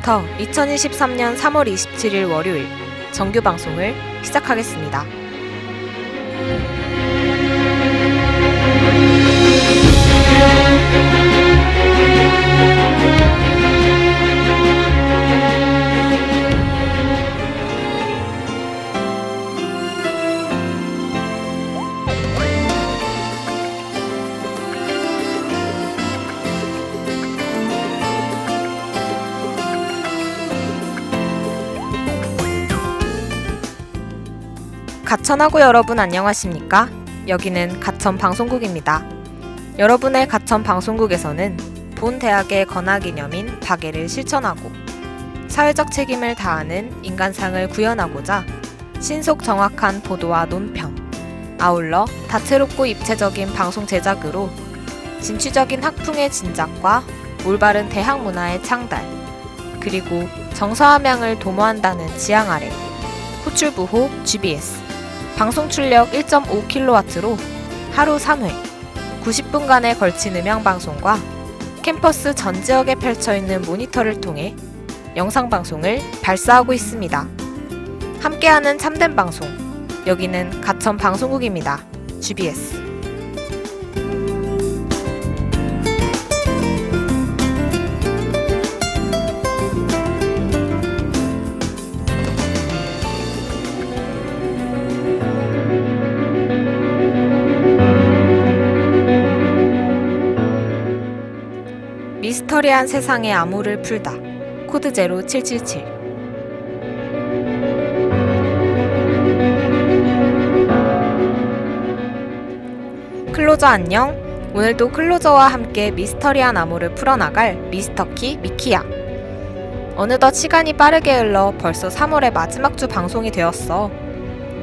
지금부터 2023년 3월 27일 월요일 정규 방송을 시작하겠습니다. 가천하고 여러분 안녕하십니까? 여기는 가천 방송국입니다. 여러분의 가천 방송국에서는 본 대학의 건화기념인 박애를 실천하고 사회적 책임을 다하는 인간상을 구현하고자 신속 정확한 보도와 논평, 아울러 다채롭고 입체적인 방송 제작으로 진취적인 학풍의 진작과 올바른 대학 문화의 창달, 그리고 정서함양을 도모한다는 지향 아래 호출부호 GBS 방송 출력 1.5kW로 하루 3회 90분간에 걸친 음향방송과 캠퍼스 전 지역에 펼쳐있는 모니터를 통해 영상방송을 발사하고 있습니다. 함께하는 참된 방송, 여기는 가천 방송국입니다. GBS. 미스터리한 세상의 암호를 풀다. 코드 제로 777. 클로저 안녕. 오늘도 클로저와 함께 미스터리한 암호를 풀어나갈 미스터키 미키야. 어느덧 시간이 빠르게 흘러 벌써 3월의 마지막 주 방송이 되었어.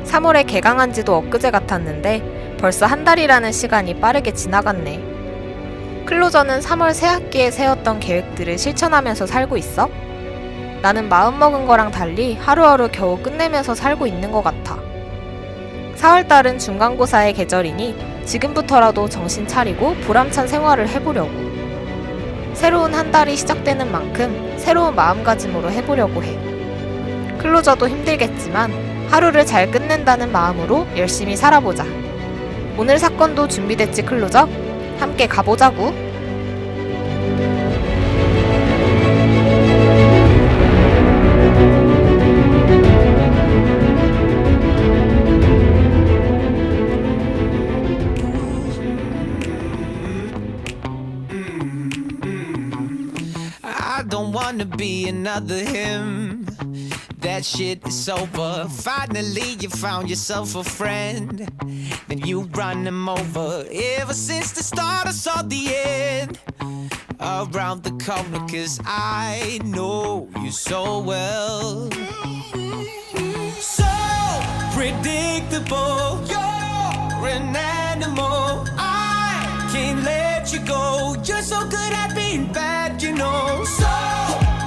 3월에 개강한 지도 엊그제 같았는데 벌써 한 달이라는 시간이 빠르게 지나갔네. 클로저는 3월 새학기에 세웠던 계획들을 실천하면서 살고 있어? 나는 마음먹은 거랑 달리 하루하루 겨우 끝내면서 살고 있는 것 같아. 4월달은 중간고사의 계절이니 지금부터라도 정신 차리고 보람찬 생활을 해보려고. 새로운 한 달이 시작되는 만큼 새로운 마음가짐으로 해보려고 해. 클로저도 힘들겠지만 하루를 잘 끝낸다는 마음으로 열심히 살아보자. 오늘 사건도 준비됐지 클로저? 함께 가보자구. I don't wanna be another him. That shit is over. Finally you found yourself a friend. Then you run him over. Ever since the start I saw the end around the corner, 'cause I know you so well. So predictable, you're an animal. I can't let you go. You're so good at being bad, you know. So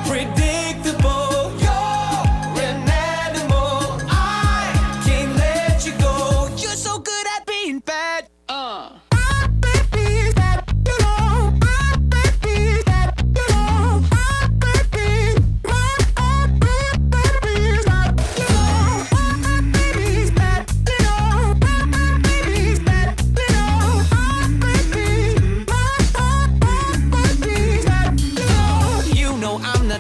predictable.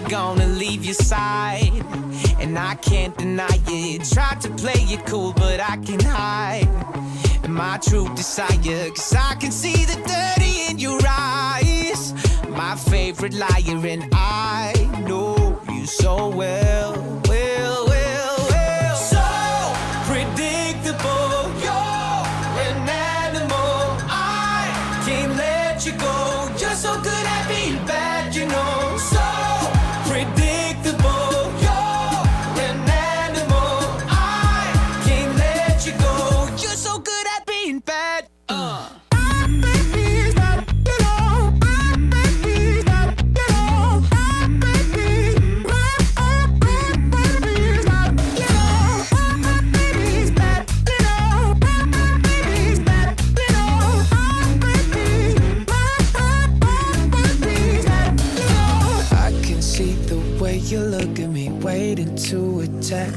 Gonna leave your side, and I can't deny it. Try to play it cool, but I can't hide my true desire, 'cause I can see the dirty in your eyes. My favorite liar, and I know you so well. So predictable, you're an animal. I can't let you go. You're so good at being bad, you know. So predictable, you're an animal. I can't let you go. You're so good at being bad. look at me, waiting to attack.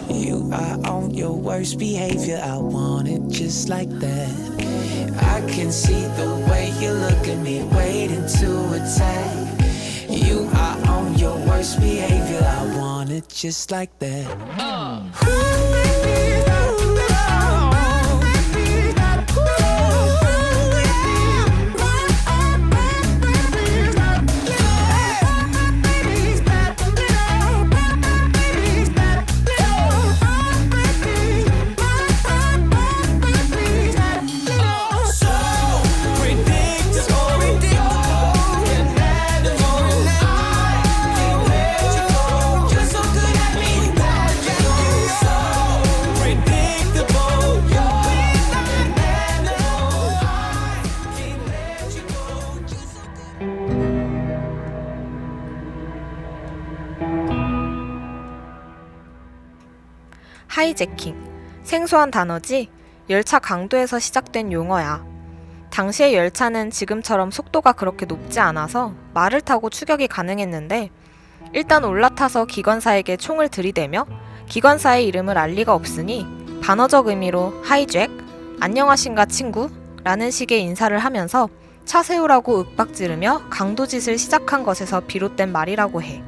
You are on your worst behavior, I want it just like that. I can see the way you look at me, waiting to attack. You are on your worst behavior, I want it just like that. 하이제킹. 생소한 단어지 열차 강도에서 시작된 용어야. 당시의 열차는 지금처럼 속도가 그렇게 높지 않아서 말을 타고 추격이 가능했는데 일단 올라타서 기관사에게 총을 들이대며 기관사의 이름을 알 리가 없으니 반어적 의미로 하이잭, 안녕하신가 친구? 라는 식의 인사를 하면서 차 세우라고 윽박지르며 강도짓을 시작한 것에서 비롯된 말이라고 해.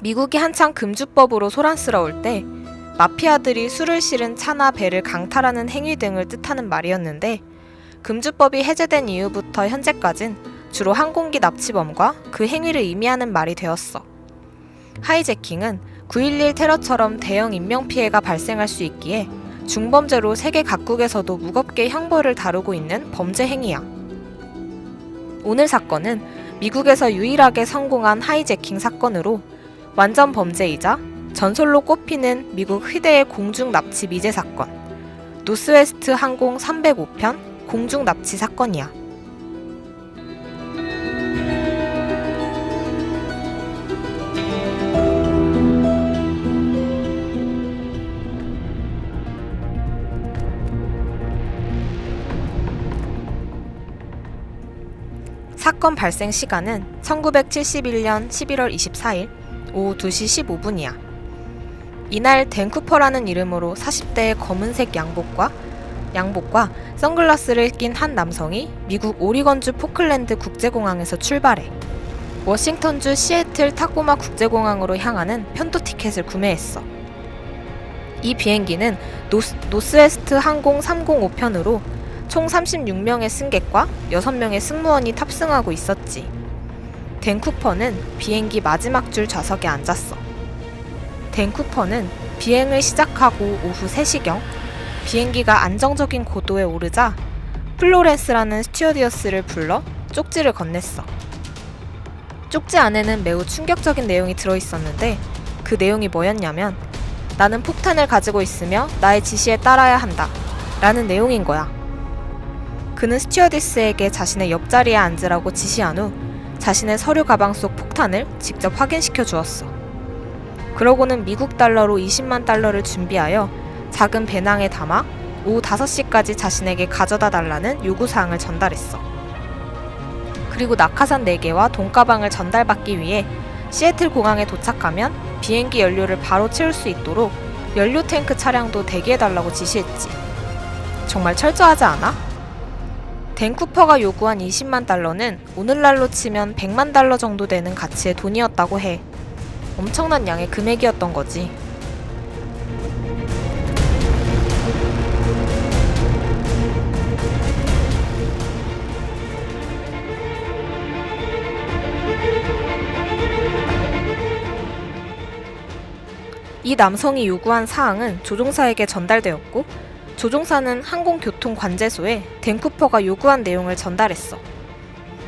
미국이 한창 금주법으로 소란스러울 때 마피아들이 술을 실은 차나 배를 강탈하는 행위 등을 뜻하는 말이었는데 금주법이 해제된 이후부터 현재까진 주로 항공기 납치범과 그 행위를 의미하는 말이 되었어. 하이제킹은 9.11 테러처럼 대형 인명피해가 발생할 수 있기에 중범죄로 세계 각국에서도 무겁게 형벌을 다루고 있는 범죄 행위야. 오늘 사건은 미국에서 유일하게 성공한 하이제킹 사건으로 완전 범죄이자 전설로 꼽히는 미국 희대의 공중 납치 미제 사건, 노스웨스트 항공 305편 공중 납치 사건이야. 사건 발생 시간은 1971년 11월 24일 오후 2시 15분이야. 이날 댄 쿠퍼라는 이름으로 40대의 검은색 양복과 선글라스를 낀 한 남성이 미국 오리건주 포클랜드 국제공항에서 출발해 워싱턴주 시애틀 타코마 국제공항으로 향하는 편도 티켓을 구매했어. 이 비행기는 노스웨스트 항공 305편으로 총 36명의 승객과 6명의 승무원이 탑승하고 있었지. 댄 쿠퍼는 비행기 마지막 줄 좌석에 앉았어. 댄 쿠퍼는 비행을 시작하고 오후 3시경 비행기가 안정적인 고도에 오르자 플로렌스라는 스튜어디어스를 불러 쪽지를 건넸어. 쪽지 안에는 매우 충격적인 내용이 들어있었는데 그 내용이 뭐였냐면 나는 폭탄을 가지고 있으며 나의 지시에 따라야 한다 라는 내용인 거야. 그는 스튜어디스에게 자신의 옆자리에 앉으라고 지시한 후 자신의 서류 가방 속 폭탄을 직접 확인시켜 주었어. 그러고는 미국 달러로 20만 달러를 준비하여 작은 배낭에 담아 오후 5시까지 자신에게 가져다 달라는 요구사항을 전달했어. 그리고 낙하산 4개와 돈가방을 전달받기 위해 시애틀 공항에 도착하면 비행기 연료를 바로 채울 수 있도록 연료 탱크 차량도 대기해달라고 지시했지. 정말 철저하지 않아? 댄 쿠퍼가 요구한 20만 달러는 오늘날로 치면 100만 달러 정도 되는 가치의 돈이었다고 해. 엄청난 양의 금액이었던 거지. 이 남성이 요구한 사항은 조종사에게 전달되었고 조종사는 항공교통관제소에 댄 쿠퍼가 요구한 내용을 전달했어.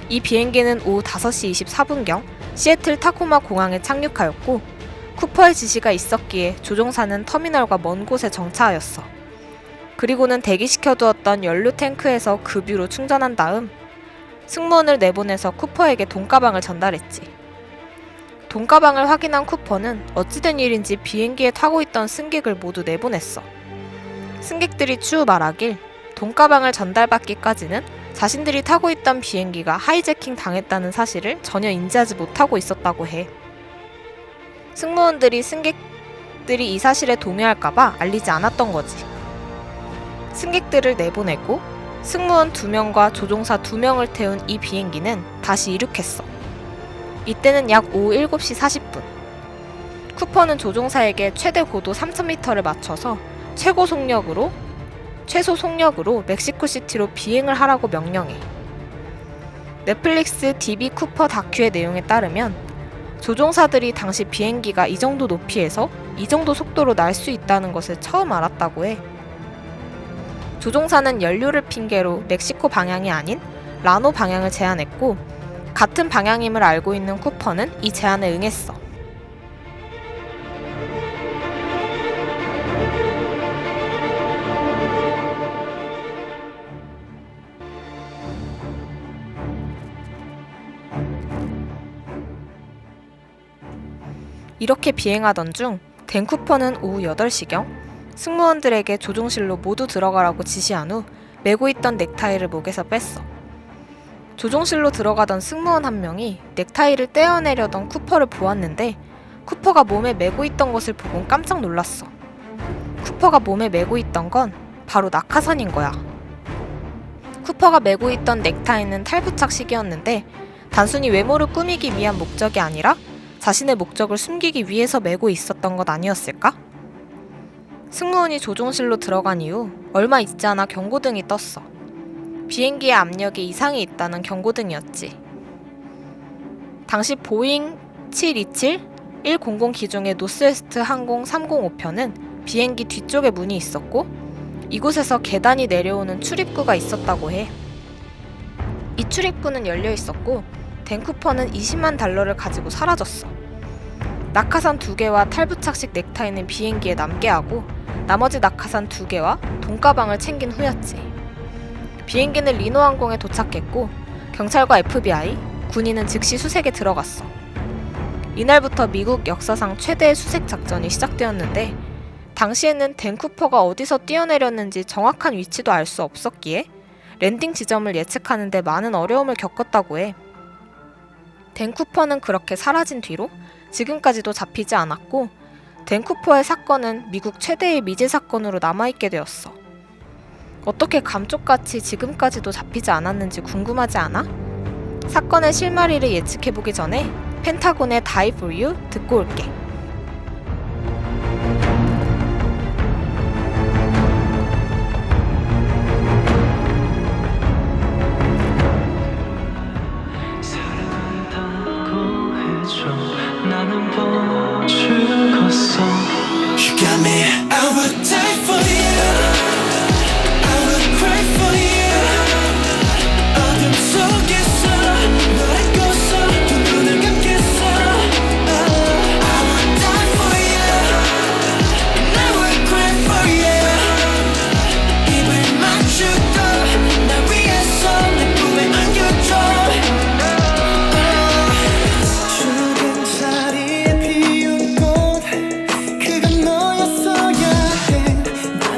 이 비행기는 오후 5시 24분경 시애틀 타코마 공항에 착륙하였고 쿠퍼의 지시가 있었기에 조종사는 터미널과 먼 곳에 정차하였어. 그리고는 대기시켜두었던 연료 탱크에서 급유로 충전한 다음 승무원을 내보내서 쿠퍼에게 돈가방을 전달했지. 돈가방을 확인한 쿠퍼는 어찌된 일인지 비행기에 타고 있던 승객을 모두 내보냈어. 승객들이 추후 말하길 돈가방을 전달받기까지는 자신들이 타고 있던 비행기가 하이제킹 당했다는 사실을 전혀 인지하지 못하고 있었다고 해. 승무원들이 승객들이 이 사실에 동요할까봐 알리지 않았던 거지. 승객들을 내보내고 승무원 2명과 조종사 2명을 태운 이 비행기는 다시 이륙했어. 이때는 약 오후 7시 40분. 쿠퍼는 조종사에게 최대 고도 3000m를 맞춰서 최소 속력으로 멕시코시티로 비행을 하라고 명령해. 넷플릭스 DB 쿠퍼 다큐의 내용에 따르면 조종사들이 당시 비행기가 이 정도 높이에서 이 정도 속도로 날 수 있다는 것을 처음 알았다고 해. 조종사는 연료를 핑계로 멕시코 방향이 아닌 라노 방향을 제안했고, 같은 방향임을 알고 있는 쿠퍼는 이 제안에 응했어. 이렇게 비행하던 중 댄 쿠퍼는 오후 8시경 승무원들에게 조종실로 모두 들어가라고 지시한 후 메고 있던 넥타이를 목에서 뺐어. 조종실로 들어가던 승무원 한 명이 넥타이를 떼어내려던 쿠퍼를 보았는데 쿠퍼가 몸에 메고 있던 것을 보곤 깜짝 놀랐어. 쿠퍼가 몸에 메고 있던 건 바로 낙하산인 거야. 쿠퍼가 메고 있던 넥타이는 탈부착식이었는데 단순히 외모를 꾸미기 위한 목적이 아니라 자신의 목적을 숨기기 위해서 메고 있었던 것 아니었을까? 승무원이 조종실로 들어간 이후 얼마 있지 않아 경고등이 떴어. 비행기의 압력에 이상이 있다는 경고등이었지. 당시 보잉 727-100 기종의 노스웨스트 항공 305편은 비행기 뒤쪽에 문이 있었고 이곳에서 계단이 내려오는 출입구가 있었다고 해. 이 출입구는 열려 있었고 댄 쿠퍼는 $200만 달러를 가지고 사라졌어. 낙하산 2개와 탈부착식 넥타이는 비행기에 남게 하고 나머지 낙하산 2개와 돈가방을 챙긴 후였지. 비행기는 리노항공에 도착했고 경찰과 FBI, 군인은 즉시 수색에 들어갔어. 이날부터 미국 역사상 최대의 수색 작전이 시작되었는데 당시에는 댄 쿠퍼가 어디서 뛰어내렸는지 정확한 위치도 알 수 없었기에 랜딩 지점을 예측하는 데 많은 어려움을 겪었다고 해. 댄 쿠퍼는 그렇게 사라진 뒤로 지금까지도 잡히지 않았고 댄 쿠퍼의 사건은 미국 최대의 미제 사건으로 남아있게 되었어. 어떻게 감쪽같이 지금까지도 잡히지 않았는지 궁금하지 않아? 사건의 실마리를 예측해보기 전에 펜타곤의 Die For You 듣고 올게. 나는 뭐 죽었어. You got me. I would die for you. I would cry for you. 어둠 속에서 너를 꽂서 두 눈을 감겠어. I would die for you. And I would cry for you. 입을 맞추고 날 위해서 내 꿈에 안겨줘. 피운 꽃 그건 너였어야 해. 난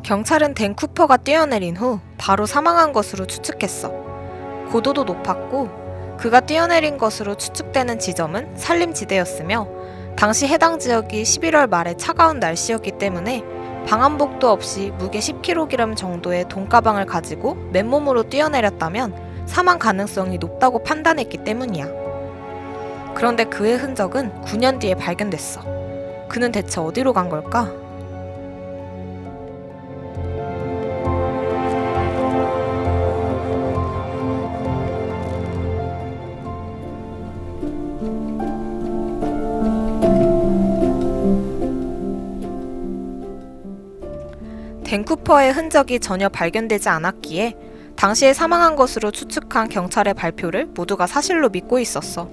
경찰은 댄 쿠퍼가 뛰어내린 후 바로 사망한 것으로 추측했어. 고도도 높았고 그가 뛰어내린 것으로 추측되는 지점은 산림지대였으며 당시 해당 지역이 11월 말에 차가운 날씨였기 때문에 방한복도 없이 무게 10kg 정도의 돈가방을 가지고 맨몸으로 뛰어내렸다면 사망 가능성이 높다고 판단했기 때문이야. 그런데 그의 흔적은 9년 뒤에 발견됐어. 그는 대체 어디로 간 걸까? 댄 쿠퍼의 흔적이 전혀 발견되지 않았기에 당시에 사망한 것으로 추측한 경찰의 발표를 모두가 사실로 믿고 있었어.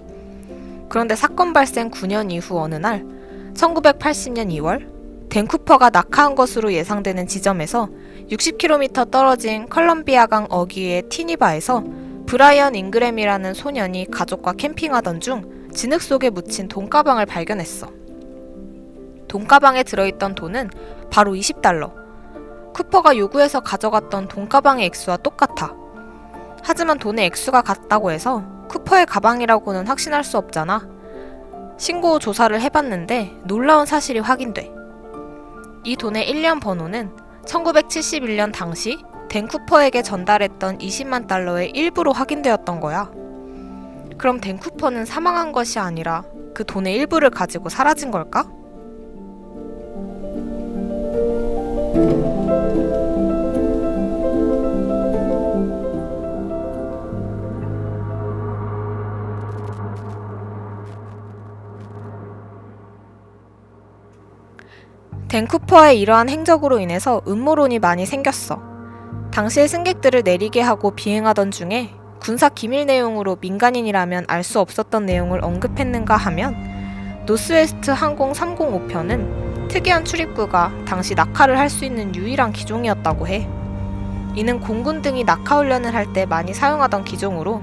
그런데 사건 발생 9년 이후 어느 날 1980년 2월 댄 쿠퍼가 낙하한 것으로 예상되는 지점에서 60km 떨어진 컬럼비아강 어귀의 티니바에서 브라이언 잉그램이라는 소년이 가족과 캠핑하던 중 진흙 속에 묻힌 돈가방을 발견했어. 돈가방에 들어있던 돈은 바로 $20. 쿠퍼가 요구해서 가져갔던 돈가방의 액수와 똑같아. 하지만 돈의 액수가 같다고 해서 쿠퍼의 가방이라고는 확신할 수 없잖아. 신고 후 조사를 해봤는데 놀라운 사실이 확인돼. 이 돈의 1년 번호는 1971년 당시 댄 쿠퍼에게 전달했던 $20만 달러의 일부로 확인되었던 거야. 그럼 댄 쿠퍼는 사망한 것이 아니라 그 돈의 일부를 가지고 사라진 걸까? 댄 쿠퍼의 이러한 행적으로 인해서 음모론이 많이 생겼어. 당시의 승객들을 내리게 하고 비행하던 중에 군사 기밀 내용으로 민간인이라면 알 수 없었던 내용을 언급했는가 하면 노스웨스트 항공 305편은 특이한 출입구가 당시 낙하를 할 수 있는 유일한 기종이었다고 해. 이는 공군 등이 낙하 훈련을 할 때 많이 사용하던 기종으로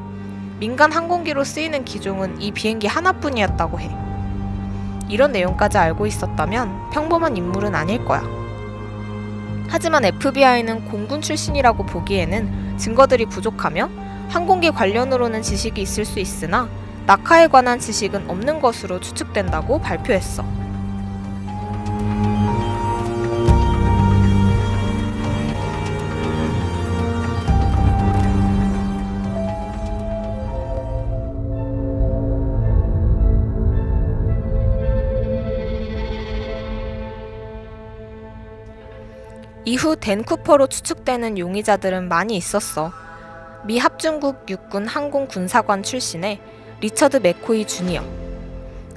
민간 항공기로 쓰이는 기종은 이 비행기 하나뿐이었다고 해. 이런 내용까지 알고 있었다면 평범한 인물은 아닐 거야. 하지만 FBI는 공군 출신이라고 보기에는 증거들이 부족하며 항공기 관련으로는 지식이 있을 수 있으나 낙하에 관한 지식은 없는 것으로 추측된다고 발표했어. 이후 댄 쿠퍼로 추측되는 용의자들은 많이 있었어. 미 합중국 육군 항공군사관 출신의 리처드 맥코이 주니어,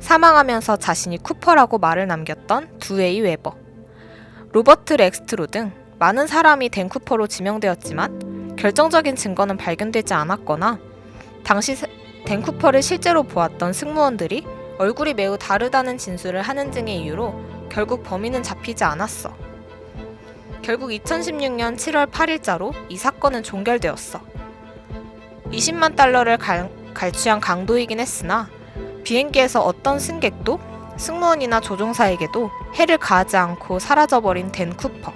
사망하면서 자신이 쿠퍼라고 말을 남겼던 두웨이 웨버, 로버트 렉스트로 등 많은 사람이 댄 쿠퍼로 지명되었지만 결정적인 증거는 발견되지 않았거나 당시 댄 쿠퍼를 실제로 보았던 승무원들이 얼굴이 매우 다르다는 진술을 하는 등의 이유로 결국 범인은 잡히지 않았어. 결국 2016년 7월 8일자로 이 사건은 종결되었어. $20만 달러를 갈취한 강도이긴 했으나 비행기에서 어떤 승객도 승무원이나 조종사에게도 해를 가하지 않고 사라져버린 댄 쿠퍼.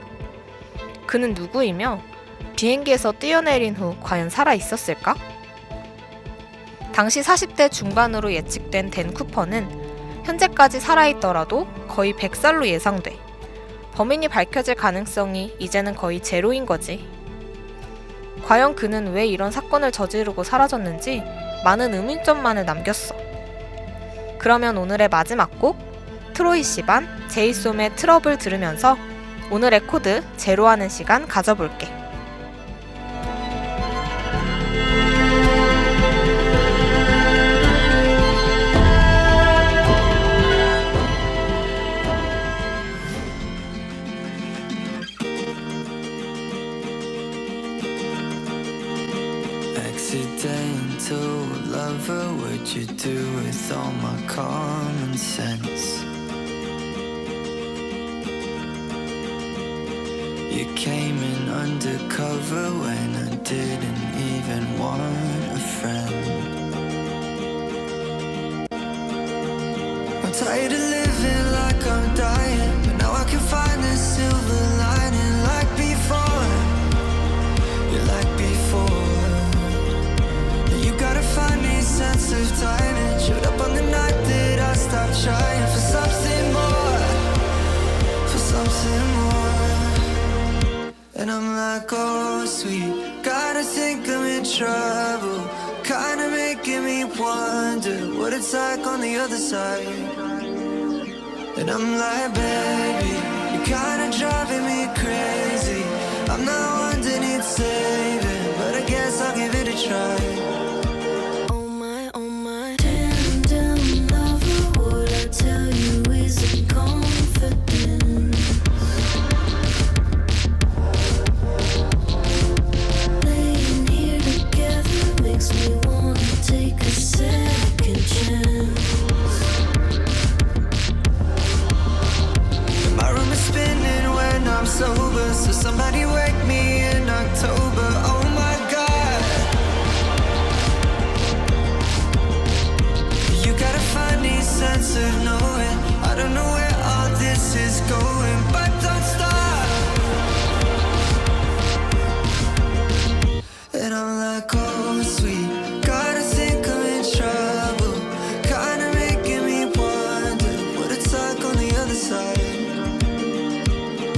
그는 누구이며 비행기에서 뛰어내린 후 과연 살아있었을까? 당시 40대 중반으로 예측된 댄 쿠퍼는 현재까지 살아있더라도 거의 100살로 예상돼. 범인이 밝혀질 가능성이 이제는 거의 제로인 거지. 과연 그는 왜 이런 사건을 저지르고 사라졌는지 많은 의문점만을 남겼어. 그러면 오늘의 마지막 곡 트로이 시반, 제이솜의 트러블 들으면서 오늘의 코드 제로하는 시간 가져볼게. Accidental lover, what'd you do with all my common sense? You came in undercover when I didn't even want a friend. I'm tired of living like I'm dying, but now I can find the silver lining like before. sweet. Gotta think I'm in trouble. Kinda making me wonder what it's like on the other side. And I'm like, baby, you're kinda driving me crazy. I'm not one that needs saving, but I guess I'll give it a try. Oh my, tandem lover, what I tell you isn't confidence. Laying here together makes me wanna take a second chance. My room is spinning when I'm sober, so somebody wake me in October. Oh my God, you got a funny sense of knowing. I don't know where all this is going, but don't stop. And I'm like, oh sweet, gotta think I'm in trouble. Kinda making me wonder what it's like on the other side.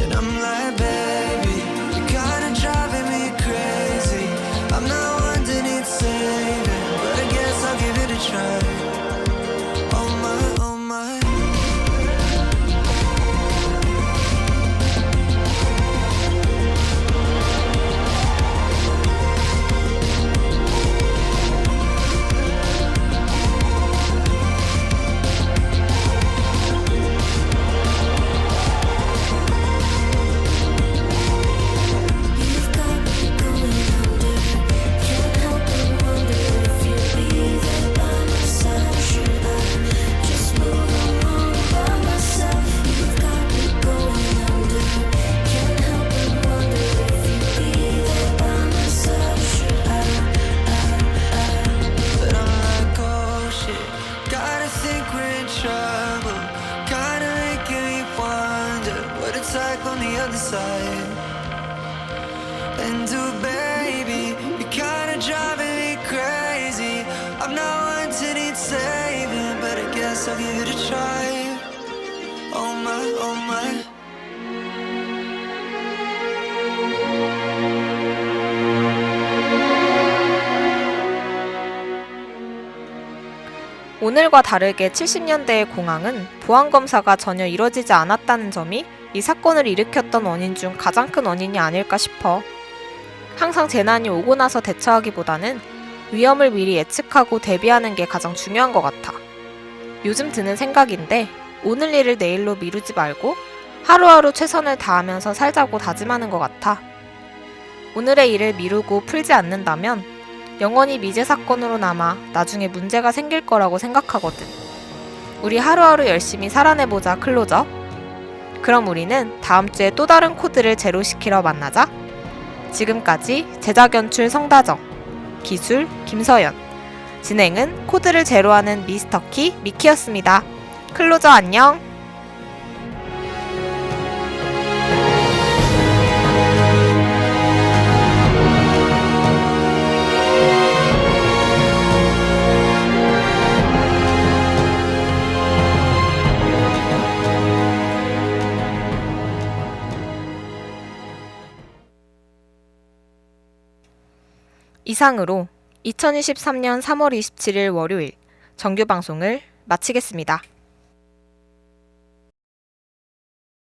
And I'm like, baby, you're kinda driving me crazy. I'm not one that needs saving, but I guess I'll give it a try. Oh my, oh my. You've got me going under. Can't help but wonder if you'd be there by my side. Should I just move along by myself? You've got me going under. Can't help but wonder if you'd be there by my side. Should I? But I'm like, oh shit, gotta think we're in trouble. Kinda making me wonder what it's like on the other side. And oh baby, you're kinda driving me crazy. I'm not one to need saving, but I guess I'll give it a try. Oh my, oh my. 오늘과 다르게 70년대의 공항은 보안검사가 전혀 이뤄지지 않았다는 점이 이 사건을 일으켰던 원인 중 가장 큰 원인이 아닐까 싶어. 항상 재난이 오고 나서 대처하기보다는 위험을 미리 예측하고 대비하는 게 가장 중요한 것 같아. 요즘 드는 생각인데 오늘 일을 내일로 미루지 말고 하루하루 최선을 다하면서 살자고 다짐하는 것 같아. 오늘의 일을 미루고 풀지 않는다면 영원히 미제 사건으로 남아 나중에 문제가 생길 거라고 생각하거든. 우리 하루하루 열심히 살아내보자, 클로저. 그럼 우리는 다음 주에 또 다른 코드를 제로시키러 만나자. 지금까지 제작 연출 성다정, 기술 김서연, 진행은 코드를 제로하는 미스터키 미키였습니다. 클로저 안녕. 이상으로 2023년 3월 27일 월요일 정규 방송을 마치겠습니다.